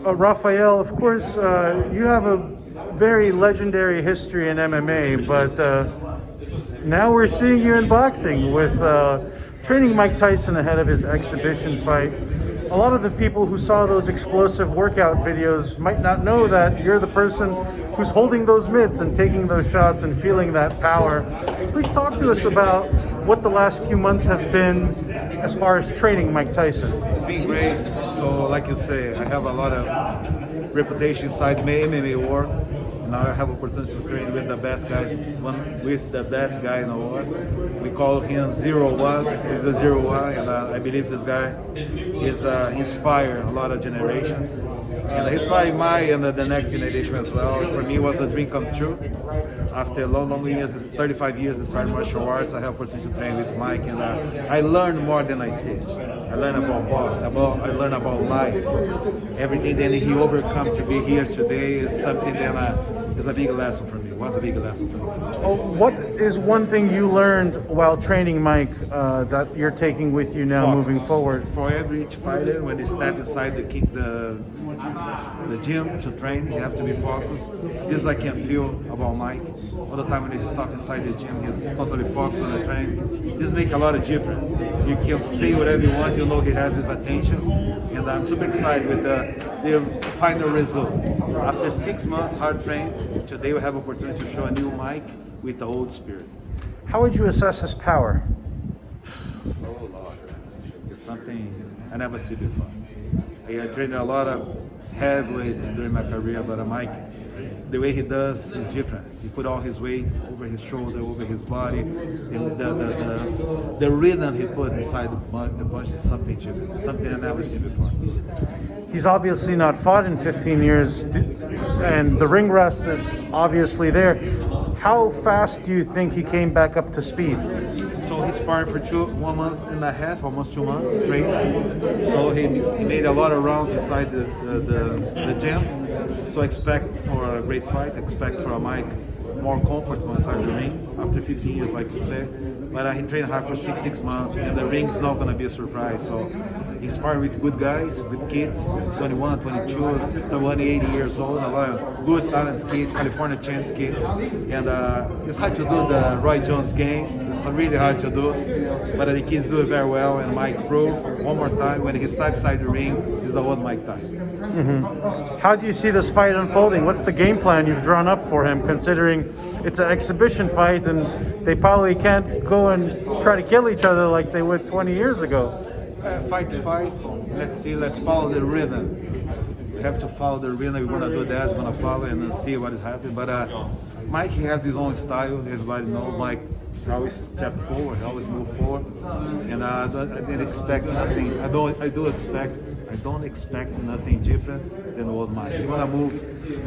Rafael, of course, you have a very legendary history in MMA, but now we're seeing you in boxing with training Mike Tyson ahead of his exhibition fight. A lot of the people who saw those explosive workout videos might not know that you're the person who's holding those mitts and taking those shots and feeling that power. Please talk to us about what the last few months have been as far as training Mike Tyson. It's been great. So, like you say, I have a lot of reputation inside MMA world. Now I have opportunity to train with the best guys, with the best guy in the world. We call him 01. He's a 01, and I believe this guy is inspired a lot of generation. And he inspired my and the next generation as well. For me, it was a dream come true. After long years, 35 years in started martial arts, I have opportunity to train with Mike, and I learned more than I teach. I learned about box, I learned about life. Everything that he overcome to be here today is something that is a big lesson for me. It was a big lesson for me. What is one thing you learned while training Mike that you're taking with you now moving forward? For each fighter, when they step inside the gym to train, you have to be focused. This I can feel about Mike. All the time when he stop inside the gym, he's totally focused on the training. This makes a lot of difference. You can say whatever you want, you know he has his attention. And I'm super excited with the final result. After 6 months hard train, today we have opportunity to show a new Mike with the old spirit. How would you assess his power? Oh Lord, it's something I never see before. I trained a lot of heavyweights during my career, but Mike, the way he does is different. He put all his weight over his shoulder, over his body, and the rhythm he put inside the punch is something different, something I never seen before. He's obviously not fought in 15 years, and the ring rust is obviously there. How fast do you think he came back up to speed? So he sparred for 1.5 months, almost 2 months straight. So he made a lot of rounds inside the gym. So expect for a great fight, expect for a Mike more comfortable inside the ring after 15 years, like you said. But he trained hard for six months, and the ring is not going to be a surprise. So he's sparring with good guys, with kids, 21, 22, 21, 80 years old, a lot of good talents kid, California champs kid. And it's hard to do the Roy Jones game. It's really hard to do, but the kids do it very well. And Mike proved one more time when he steps inside the ring, he's the old Mike Tyson. Mm-hmm. How do you see this fight unfolding? What's the game plan you've drawn up for him, considering it's an exhibition fight and they probably can't go and try to kill each other like they would 20 years ago? Fight. Let's see. Let's follow the rhythm. We have to follow the rhythm. We're gonna do that. We're gonna follow and then see what is happening. But Mike, he has his own style. Everybody knows Mike. Always step forward. Always move forward. And I didn't expect nothing. I don't expect nothing different than old Mike. You wanna move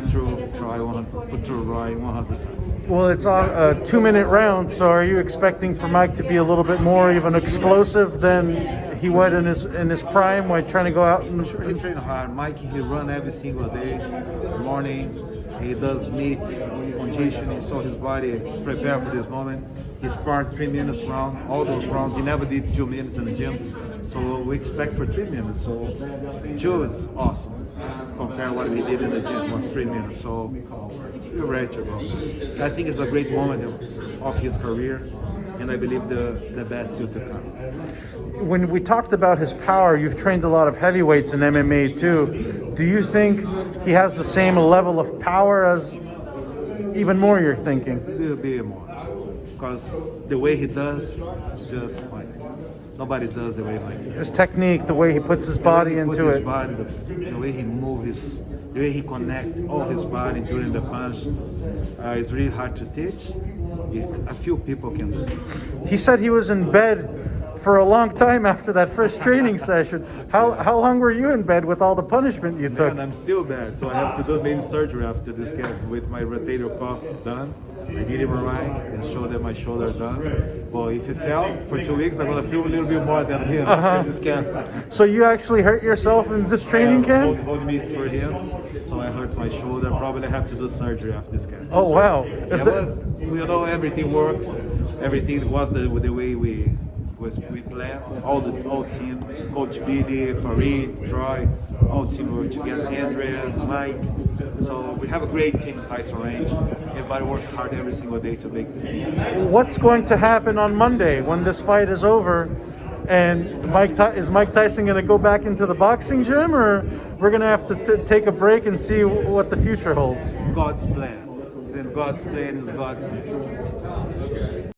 through Roy 100%. Well, it's a 2-minute round, so are you expecting for Mike to be a little bit more even explosive than he would in his prime when trying to go out? Sure, he trained hard. Mike, he run every single day, morning. He does meets, conditioning, so his body is prepared for this moment. He sparred 3 minutes round, all those rounds. He never did 2 minutes in the gym, so we expect for 3 minutes. So 2 is awesome. Compare what we did in the gym was 3 minutes. So we're ready to go. I think it's a great moment of his career, and I believe the best still to come. When we talked about his power, you've trained a lot of heavyweights in MMA too. Do you think he has the same level of power as even more you're thinking? A little bit more. Because the way he does, just Mike. Nobody does the way Mike does. His technique, the way he puts his body into it. The way he moves, the way he connects all his body during the punch, it's really hard to teach. A few people can do this. He said he was in bed for a long time after that first training session. How long were you in bed with all the punishment you took? And I'm still bad, so I have to do maybe surgery after this camp with my rotator cuff done. I did MRI and showed that my shoulder done. Well, if it fell for 2 weeks, I'm gonna feel a little bit more than him after this camp. So you actually hurt yourself in this training camp? Hold meets for him, so I hurt my shoulder. Probably have to do surgery after this camp. Oh wow! You know, everything works. Everything was the way we planned. All team, Coach Billy, Farid, Troy, all small team. We're together, Andrea, Mike. So we have a great team in Tyson Range. Everybody works hard every single day to make this team. What's going to happen on Monday when this fight is over? And is Mike Tyson going to go back into the boxing gym, or we're going to have to take a break and see what the future holds? God's plan. Then God's plan is God's hands.